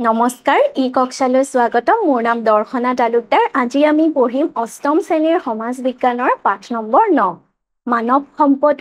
নমস্কাৰ ই কক্ষালৈ স্বাগতম মোৰ নাম দৰ্শনা তালুকদাৰ আজি আমি পঢ়িম অষ্টম শ্ৰেণীৰ সমাজ বিজ্ঞানৰ পাঠ নম্বৰ 9 মানৱ সম্পদ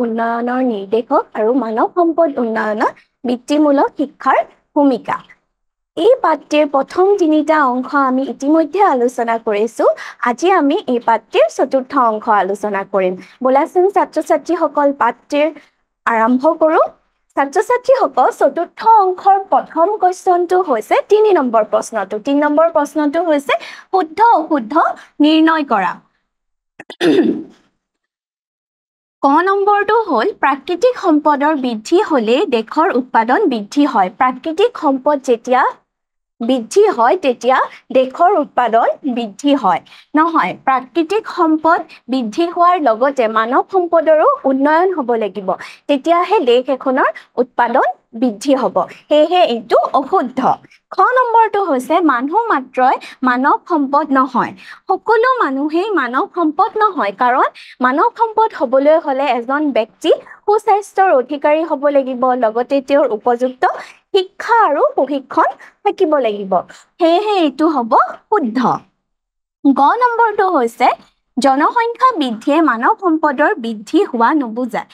উন্নয়নৰ নিৰ্দেশক আৰু মানৱ সম্পদ উন্নয়নত বৃত্তিমূলক শিক্ষাৰ ভূমিকা এই পাঠটিৰ প্ৰথম তিনিটা অংশ আমি ইতিমধ্যে আলোচনা কৰিছো আজি আমি এই পাঠটিৰ চতুৰ্থ অংশ আলোচনা কৰিম বলাচোন ছাত্ৰ-ছাত্ৰীসকল পাঠটিৰ আৰম্ভ কৰো ছাত্ৰ-ছাত্ৰীসকল চতুৰ্থ অংশৰ প্ৰথম কোৱেশ্চনটো হৈছে 3 নম্বৰ প্ৰশ্নটো 3 নম্বৰ প্ৰশ্নটো হৈছে শুদ্ধ অশুদ্ধ নিৰ্ণয় কৰা ক নম্বৰটো হ'ল প্ৰাকৃতিক সম্পদৰ বৃদ্ধি হ'লে দেশৰ উৎপাদন বৃদ্ধি হয় প্ৰাকৃতিক সম্পদ যেতিয়া বৃদ্ধি হয় তেতিয়া দেশৰ উৎপাদন বৃদ্ধি হয় নহয় প্ৰাকৃতিক সম্পদ বৃদ্ধি হোৱাৰ লগতে মানৱ সম্পদৰো উন্নয়ন হ'ব লাগিব তেতিয়াহে দেশ এখনৰ উৎপাদন বৃদ্ধি হ'ব হেহে এইটো অশুদ্ধ খ নম্বৰটো হৈছে মানুহ মাত্ৰই মানৱ সম্পদ নহয় সকলো মানুহেই মানৱ সম্পদ নহয় কাৰণ মানৱ সম্পদ হ'বলৈ হ'লে এজন ব্যক্তি সুস্বাস্থ্যৰ অধিকাৰী হ'ব লাগিব লগতে তেওঁৰ উপযুক্ত শিক্ষা আৰু প্ৰশিক্ষণ থাকিব লাগিব হেহে এইটো হ'ব শুদ্ধ গ নম্বৰটো হৈছে জনসংখ্যা বৃদ্ধিয়ে মানৱ সম্পদৰ বৃদ্ধি হোৱা নুবুজায়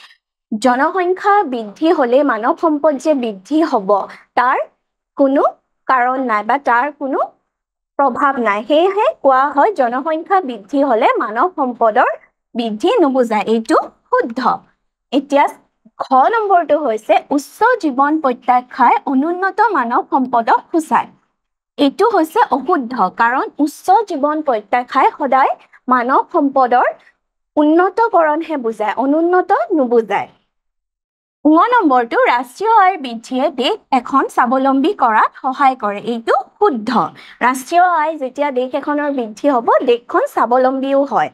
জনসংখ্যা বৃদ্ধি হ'লে মানৱ সম্পদ যে বৃদ্ধি হ'ব তাৰ কোনো কাৰণ নাই বা তাৰ কোনো প্ৰভাৱ নাই হেহে কোৱা হয় জনসংখ্যা বৃদ্ধি হ'লে মানৱ সম্পদৰ বৃদ্ধি নুবুজায় এইটো শুদ্ধ এতিয়া খ নম্বৰটো হৈছে উচ্চ জীৱন প্ৰত্যাশাই অনুন্নত মানৱ সম্পদক সূচায় এইটো হৈছে অশুদ্ধ কাৰণ উচ্চ জীৱন প্ৰত্যাশাই সদায় মানৱ সম্পদৰ উন্নতকৰণহে বুজায় অনুন্নত নুবুজায় ঙ নম্বৰটো ৰাষ্ট্ৰীয় আয় বৃদ্ধিয়ে দেশ এখন স্বাৱলম্বী কৰাত সহায় কৰে এইটো শুদ্ধ ৰাষ্ট্ৰীয় আয় যেতিয়া দেশ এখনৰ বৃদ্ধি হ'ব দেশখন স্বাৱলম্বীও হয়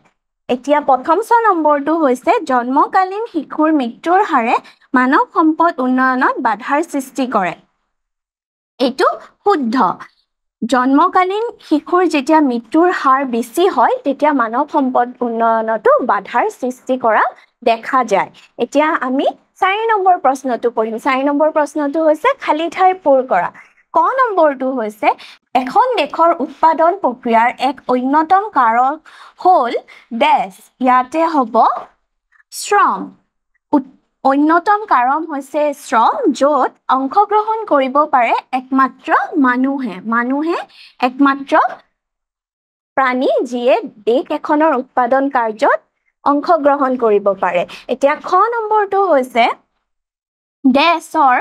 এতিয়া প্ৰথম ছ নম্বৰটো হৈছে জন্মকালীন শিশুৰ মৃত্যুৰ হাৰে মানৱ সম্পদ উন্নয়নত বাধাৰ সৃষ্টি কৰে এইটো শুদ্ধ জন্মকালীন শিশুৰ যেতিয়া মৃত্যুৰ হাৰ বেছি হয় তেতিয়া মানৱ সম্পদ উন্নয়নতো বাধাৰ সৃষ্টি কৰা দেখা যায় এতিয়া আমি 4 নম্বৰ প্ৰশ্নটো পঢ়িম 4 নম্বৰ প্ৰশ্নটো হৈছে খালি ঠাই পূৰ কৰা ক নম্বৰটো হৈছে এখন দেশৰ উৎপাদন প্ৰক্ৰিয়াৰ এক অন্যতম কাৰক হ'ল ডেছ ইয়াতে হ'ব শ্ৰম অন্যতম কাৰণ হৈছে শ্ৰম য'ত অংশগ্ৰহণ কৰিব পাৰে একমাত্ৰ মানুহে একমাত্ৰ প্ৰাণী যিয়ে দেশ এখনৰ উৎপাদন কাৰ্যত অংশগ্ৰহণ কৰিব পাৰে এতিয়া খ নম্বৰটো হৈছে দেশৰ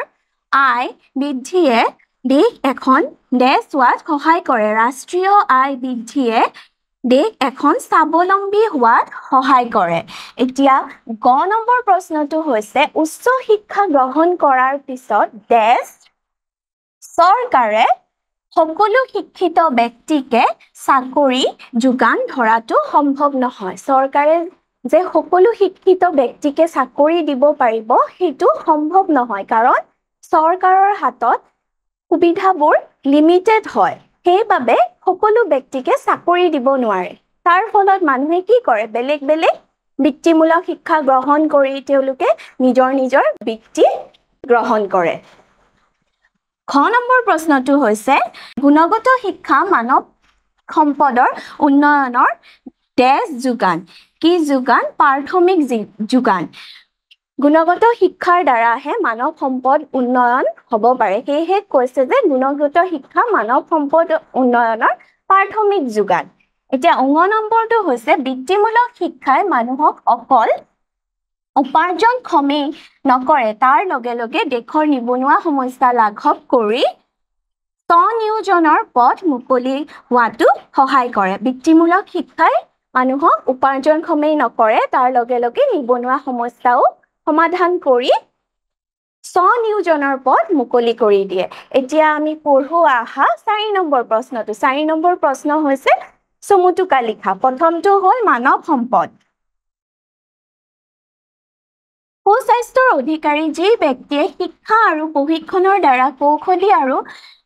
আয় বৃদ্ধিয়ে দেশ এখন দেশ হোৱাত সহায় কৰে ৰাষ্ট্ৰীয় আয় বৃদ্ধিয়ে দেশ এখন স্বাৱলম্বী হোৱাত সহায় কৰে এতিয়া গ নম্বৰ প্ৰশ্নটো হৈছে উচ্চ শিক্ষা গ্ৰহণ কৰাৰ পিছত দেশ চৰকাৰে সকলো শিক্ষিত ব্যক্তিকে চাকৰি যোগান ধৰাটো সম্ভৱ নহয় চৰকাৰে যে সকলো শিক্ষিত ব্যক্তিকে চাকৰি দিব পাৰিব সেইটো সম্ভৱ নহয় কাৰণ চৰকাৰৰ হাতত সুবিধাবোৰ লিমিটেড হয় সেইবাবে সকলো ব্যক্তিকে চাকৰি দিব নোৱাৰে তাৰ ফলত মানুহে কি কৰে বেলেগ বৃত্তিমূলক শিক্ষা গ্ৰহণ কৰি তেওঁলোকে নিজৰ বৃত্তি গ্ৰহণ কৰে খ নম্বৰ প্ৰশ্নটো হৈছে গুণগত শিক্ষা মানৱ সম্পদৰ উন্নয়নৰ ডেছ যোগান কি যোগান প্ৰাথমিক যোগান গুণগত শিক্ষাৰ দ্বাৰাহে মানৱ সম্পদ উন্নয়ন হ'ব পাৰে হেহে কৈছে যে গুণগত শিক্ষা মানৱ সম্পদ উন্নয়নৰ প্ৰাথমিক যোগান এতিয়া ঙ নম্বৰটো হৈছে বৃত্তিমূলক শিক্ষাই মানুহক অকল উপাৰ্জনক্ষমেই নকৰে তাৰ লগে লগে দেশৰ নিবনুৱা সমস্যা লাঘৱ কৰি স্বনিয়োজনৰ পথ মুকলি হোৱাটো সহায় কৰে বৃত্তিমূলক শিক্ষাই মানুহক উপাৰ্জনক্ষমেই নকৰে তাৰ লগে লগে নিবনুৱা সমস্যাও সমাধান কৰি স্বনিয়োজনৰ পথ মুকলি কৰি দিয়ে এতিয়া আমি পঢ়ো আহা 4 নম্বৰ প্ৰশ্নটো 4 নম্বৰ প্ৰশ্ন হৈছে চমুটুকা লিখা প্ৰথমটো হ'ল মানৱ সম্পদ সুস্বাস্থ্যৰ অধিকাৰী যি ব্যক্তিয়ে শিক্ষা আৰু প্ৰশিক্ষণৰ দ্বাৰা কৌশলী আৰু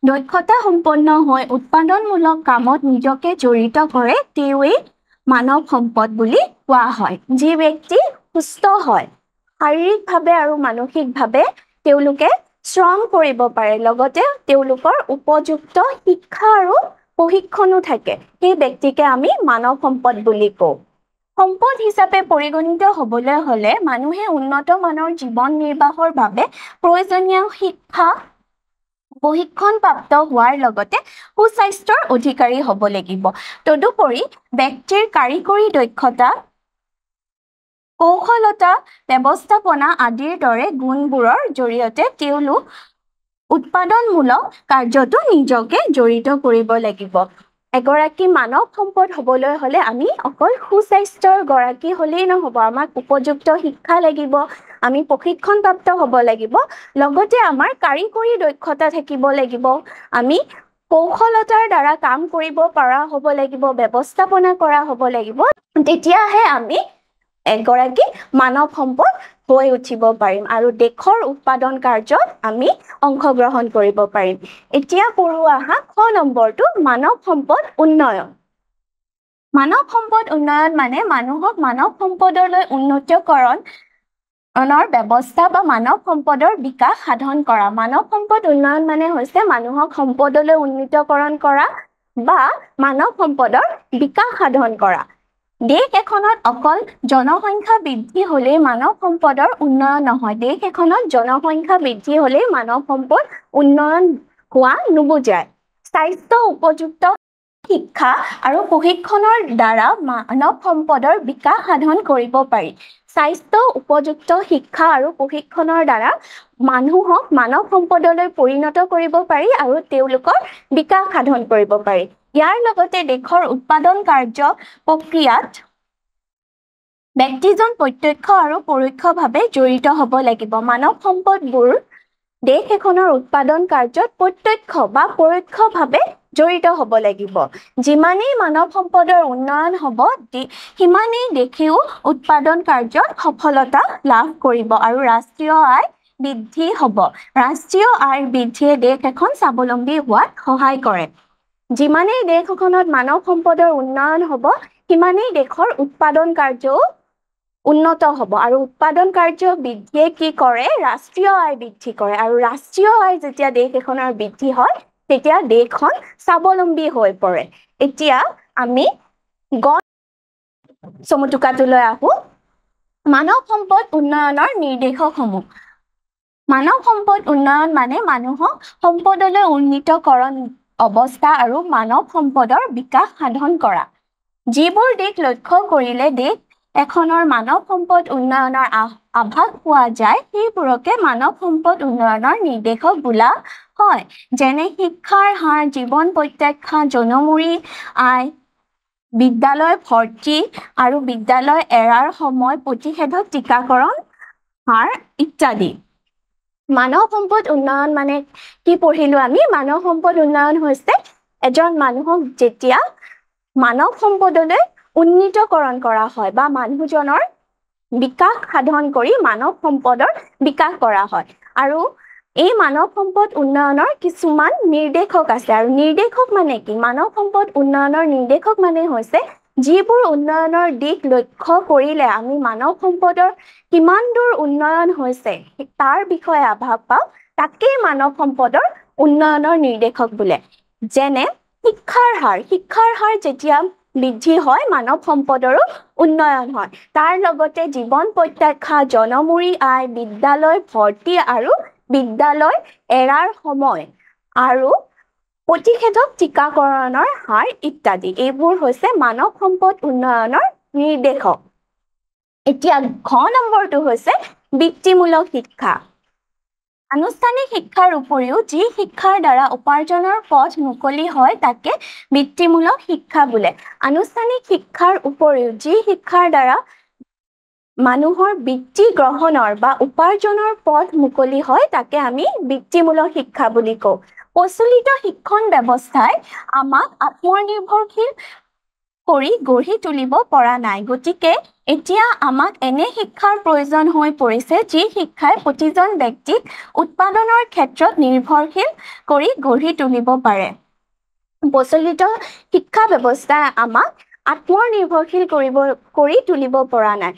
দক্ষতা সম্পন্ন হৈ উৎপাদনমূলক কামত নিজকে জড়িত কৰে তেওঁৱেই মানৱ সম্পদ বুলি কোৱা হয় যি ব্যক্তি সুস্থ হয় শাৰীৰিকভাৱে আৰু মানসিকভাৱে তেওঁলোকে শ্ৰম কৰিব পাৰে লগতে তেওঁলোকৰ উপযুক্ত শিক্ষা আৰু প্ৰশিক্ষণো থাকে সেই ব্যক্তিকে আমি মানৱ সম্পদ বুলি কওঁ সম্পদ হিচাপে পৰিগণিত হ'বলৈ হ'লে মানুহে উন্নত মানৰ জীৱন নিৰ্বাহৰ বাবে প্ৰয়োজনীয় শিক্ষা প্ৰশিক্ষণপ্ৰাপ্ত হোৱাৰ লগতে সুস্বাস্থ্যৰ অধিকাৰী হ'ব লাগিব তদুপৰি ব্যক্তিৰ কাৰিকৰী দক্ষতা কৌশলতা ব্যৱস্থাপনা আদিৰ দৰে গুণবোৰৰ জৰিয়তে তেওঁলোক উৎপাদনমূলক কাৰ্যতো নিজকে জড়িত কৰিব লাগিব এগৰাকী মানৱ সম্পদ হ'বলৈ হ'লে আমি অকল সুস্বাস্থ্যৰ গৰাকী হ'লেই নহ'ব আমাক উপযুক্ত শিক্ষা লাগিব আমি প্ৰশিক্ষণপ্ৰাপ্ত হ'ব লাগিব লগতে আমাৰ কাৰিকৰী দক্ষতা থাকিব লাগিব আমি কৌশলতাৰ দ্বাৰা কাম কৰিব পৰা হ'ব লাগিব ব্যৱস্থাপনা কৰা হ'ব লাগিব তেতিয়াহে আমি এগৰাকী মানৱ সম্পদ হৈ উঠিব পাৰিম আৰু দেশৰ উৎপাদন কাৰ্যত আমি অংশগ্ৰহণ কৰিব পাৰিম এতিয়া পঢ়ো আহা খ নম্বৰটো মানৱ সম্পদ উন্নয়ন মানৱ সম্পদ উন্নয়ন মানে মানুহক মানৱ সম্পদলৈ উন্নতকৰণৰ ব্যৱস্থা বা মানৱ সম্পদৰ বিকাশ সাধন কৰা মানৱ সম্পদ উন্নয়ন মানে হৈছে মানুহক সম্পদলৈ উন্নীতকৰণ কৰা বা মানৱ সম্পদৰ বিকাশ সাধন কৰা দেশ এখনত অকল জনসংখ্যা বৃদ্ধি হ'লে মানৱ সম্পদৰ উন্নয়ন নহয় দেশ এখনত জনসংখ্যা বৃদ্ধি হ'লে মানৱ সম্পদ উন্নয়ন হোৱা নুবুজায় স্বাস্থ্য উপযুক্ত শিক্ষা আৰু প্ৰশিক্ষণৰ দ্বাৰা মানৱ সম্পদৰ বিকাশ সাধন কৰিব পাৰি স্বাস্থ্য উপযুক্ত শিক্ষা আৰু প্ৰশিক্ষণৰ দ্বাৰা মানুহক মানৱ সম্পদলৈ পৰিণত কৰিব পাৰি আৰু তেওঁলোকৰ বিকাশ সাধন কৰিব পাৰি ইয়াৰ লগতে দেশৰ উৎপাদন কাৰ্য প্ৰক্ৰিয়াত ব্যক্তিজন প্ৰত্যক্ষ আৰু পৰোক্ষভাৱে জড়িত হ'ব লাগিব মানৱ সম্পদবোৰ দেশ এখনৰ উৎপাদন কাৰ্যত প্ৰত্যক্ষ বা পৰোক্ষভাৱে জড়িত হ'ব লাগিব যিমানেই মানৱ সম্পদৰ উন্নয়ন হ'ব সিমানেই দেশেও উৎপাদন কাৰ্যত সফলতা লাভ কৰিব আৰু ৰাষ্ট্ৰীয় আয় বৃদ্ধি হ'ব ৰাষ্ট্ৰীয় আয় বৃদ্ধিয়ে দেশ এখন স্বাৱলম্বী হোৱাত সহায় কৰে যিমানেই দেশ এখনত মানৱ সম্পদৰ উন্নয়ন হ'ব সিমানেই দেশৰ উৎপাদন কাৰ্যও উন্নত হ'ব আৰু উৎপাদন কাৰ্য বৃদ্ধিয়ে কি কৰে ৰাষ্ট্ৰীয় আয় বৃদ্ধি কৰে আৰু ৰাষ্ট্ৰীয় আয় যেতিয়া দেশ এখনৰ বৃদ্ধি হয় তেতিয়া দেশখন স্বাৱলম্বী হৈ পৰে এতিয়া আমি চমুটুকাটোলৈ আহো মানৱ সম্পদ উন্নয়নৰ নিৰ্দেশকসমূহ মানৱ সম্পদ উন্নয়ন মানে মানুহক সম্পদলৈ উন্নীতকৰণ অৱস্থা আৰু মানৱ সম্পদৰ বিকাশ সাধন কৰা যিবোৰ দিশ লক্ষ্য কৰিলে দেশ এখনৰ মানৱ সম্পদ উন্নয়নৰ আভাস পোৱা যায় সেইবোৰকে মানৱ সম্পদ উন্নয়নৰ নিৰ্দেশক বোলা হয় যেনে শিক্ষাৰ হাৰ জীৱন প্ৰত্যাখ্যা জনমূৰি আয় বিদ্যালয় ভৰ্তি আৰু বিদ্যালয় এৰাৰ সময় প্ৰতিষেধক টিকাকৰণ হাৰ ইত্যাদি মানৱ সম্পদ উন্নয়ন মানে কি পঢ়িলো আমি মানৱ সম্পদ উন্নয়ন হৈছে এজন মানুহক যেতিয়া মানৱ সম্পদলৈ উন্নীতকৰণ কৰা হয় বা মানুহজনৰ বিকাশ সাধন কৰি মানৱ সম্পদৰ বিকাশ কৰা হয় আৰু এই মানৱ সম্পদ উন্নয়নৰ কিছুমান নিৰ্দেশক আছে আৰু নিৰ্দেশক মানে কি মানৱ সম্পদ উন্নয়নৰ নিৰ্দেশক মানে হৈছে যিবোৰ উন্নয়নৰ দিশ লক্ষ্য কৰিলে আমি মানৱ সম্পদৰ কিমান দূৰ উন্নয়ন হৈছে তাৰ বিষয়ে আভাস পাওঁ তাকেই মানৱ সম্পদৰ উন্নয়নৰ নিৰ্দেশক বোলে যেনে শিক্ষাৰ হাৰ যেতিয়া বৃদ্ধি হয় মানৱ সম্পদৰো উন্নয়ন হয় তাৰ লগতে জীৱন প্ৰত্যাখ্যা জনমূৰি আয় বিদ্যালয় ভৰ্তি আৰু বিদ্যালয় এৰাৰ সময় আৰু প্ৰতিষেধক টিকাকৰণৰ হাৰ ইত্যাদি এইবোৰ হৈছে মানৱ সম্পদ উন্নয়নৰ নিৰ্দেশক এতিয়া ঘ নম্বৰটো হৈছে বৃত্তিমূলক শিক্ষা আনুষ্ঠানিক শিক্ষাৰ উপৰিও যি শিক্ষাৰ দ্বাৰা উপাৰ্জনৰ পথ মুকলি হয় তাকে বৃত্তিমূলক শিক্ষা বোলে আনুষ্ঠানিক শিক্ষাৰ উপৰিও যি শিক্ষাৰ দ্বাৰা মানুহৰ বৃত্তি গ্ৰহণৰ বা উপাৰ্জনৰ পথ মুকলি হয় তাকে আমি বৃত্তিমূলক শিক্ষা বুলি কওঁ প্ৰচলিত শিক্ষণ ব্যৱস্থাই আমাক আত্মনিৰ্ভৰশীল কৰি গঢ়ি তুলিব পৰা নাই গতিকে এতিয়া আমাক এনে শিক্ষাৰ প্ৰয়োজন হৈ পৰিছে যি শিক্ষাই প্ৰতিজন ব্যক্তিক উৎপাদনৰ ক্ষেত্ৰত নিৰ্ভৰশীল কৰি গঢ়ি তুলিব পাৰে প্ৰচলিত শিক্ষা ব্যৱস্থাই আমাক আত্মনিৰ্ভৰশীল কৰি তুলিব পৰা নাই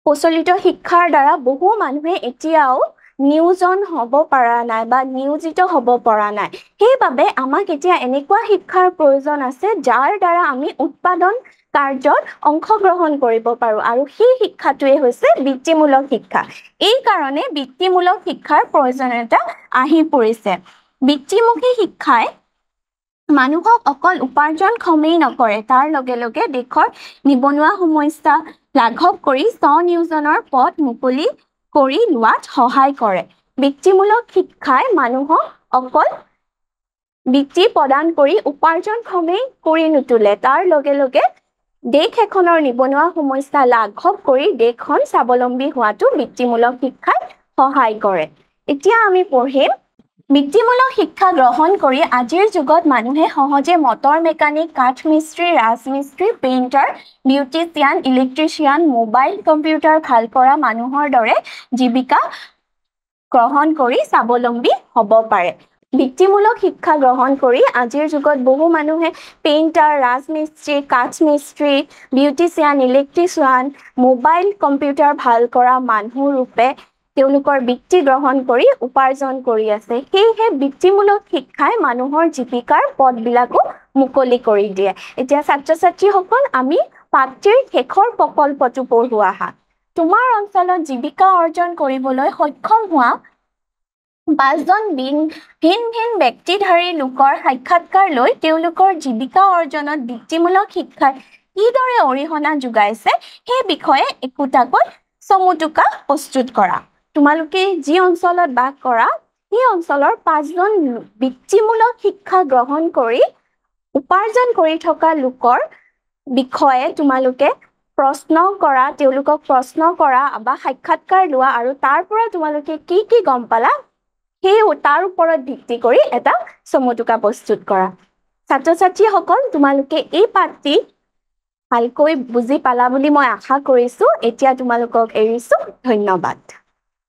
প্ৰচলিত শিক্ষাৰ দ্বাৰা বহু মানুহে এতিয়াও নিয়োজন হ'ব পৰা নাই বা নিয়োজিত হ'ব পৰা নাই সেইবাবে আমাক এতিয়া এনেকুৱা শিক্ষাৰ প্ৰয়োজন আছে যাৰ দ্বাৰা আমি উৎপাদন কাৰ্যত অংশগ্ৰহণ কৰিব পাৰো আৰু সেই শিক্ষাটোৱে হৈছে বৃত্তিমূলক শিক্ষা এই কাৰণে বৃত্তিমূলক শিক্ষাৰ প্ৰয়োজনীয়তা আহি পৰিছে বৃত্তিমুখী শিক্ষাই মানুহক অকল উপাৰ্জনক্ষমেই নকৰে তাৰ লগে লগে দেশৰ নিবনুৱা সমস্যা লাঘৱ কৰি স্বনিয়োজনৰ পথ মুকলি কৰি লোৱাত সহায় কৰে বৃত্তিমূলক শিক্ষাই মানুহক অকল বৃত্তি প্ৰদান কৰি উপাৰ্জনক্ষমেই কৰি নুতুলে তাৰ লগে লগে দেশ এখনৰ নিবনুৱা সমস্যা লাঘৱ কৰি দেশখন স্বাৱলম্বী হোৱাটো বৃত্তিমূলক শিক্ষাই সহায় কৰে এতিয়া আমি পঢ়িম বৃত্তিমূলক শিক্ষা গ্ৰহণ কৰি আজিৰ যুগত মানুহে সহজে মটৰ মেকানিক কাঠ মিস্ত্ৰী ৰাজমিস্ত্ৰী painter beautician electrician mobile computer ভাল কৰা মানুহৰ দৰে জীৱিকা গ্ৰহণ কৰি স্বাৱলম্বী হ'ব পাৰে বৃত্তিমূলক শিক্ষা গ্ৰহণ কৰি আজিৰ যুগত বহু মানুহে পেইণ্টাৰ ৰাজমিস্ত্ৰী কাঠ মিস্ত্ৰী বিউটিচিয়ান ইলেক্ট্ৰিচিয়ান মোবাইল কম্পিউটাৰ ভাল কৰা মানুহ ৰূপে তেওঁলোকৰ বৃত্তি গ্ৰহণ কৰি উপাৰ্জন কৰি আছে সেয়েহে বৃত্তিমূলক শিক্ষাই মানুহৰ জীৱিকাৰ পথবিলাকো মুকলি কৰি দিয়ে এতিয়া ছাত্ৰ ছাত্ৰীসকল আমি পাঠ্যৰ শেষৰ প্ৰকল্পটো পঢ়োৱা আহা তোমাৰ অঞ্চলত জীৱিকা অৰ্জন কৰিবলৈ সক্ষম হোৱা 5 জন ভিন ভিন ব্যক্তিধাৰী লোকৰ সাক্ষাৎকাৰ লৈ তেওঁলোকৰ জীৱিকা অৰ্জনত বৃত্তিমূলক শিক্ষাই কিদৰে অৰিহণা যোগাইছে সেই বিষয়ে একোটাকৈ চমুটোকা প্ৰস্তুত কৰা তোমালোকে যি অঞ্চলত বাস কৰা সেই অঞ্চলৰ 5 জন বৃত্তিমূলক শিক্ষা গ্ৰহণ কৰি উপাৰ্জন কৰি থকা লোকৰ বিষয়ে তোমালোকে প্ৰশ্ন কৰা তেওঁলোকক প্ৰশ্ন কৰা বা সাক্ষাৎকাৰ লোৱা আৰু তাৰ পৰা তোমালোকে কি গম পালা সেই তাৰ ওপৰত ভিত্তি কৰি এটা চমুটোকা প্ৰস্তুত কৰা ছাত্ৰ ছাত্ৰীসকল তোমালোকে এই পাঠটি ভালকৈ বুজি পালা বুলি মই আশা কৰিছো এতিয়া তোমালোকক এৰিছো ধন্যবাদ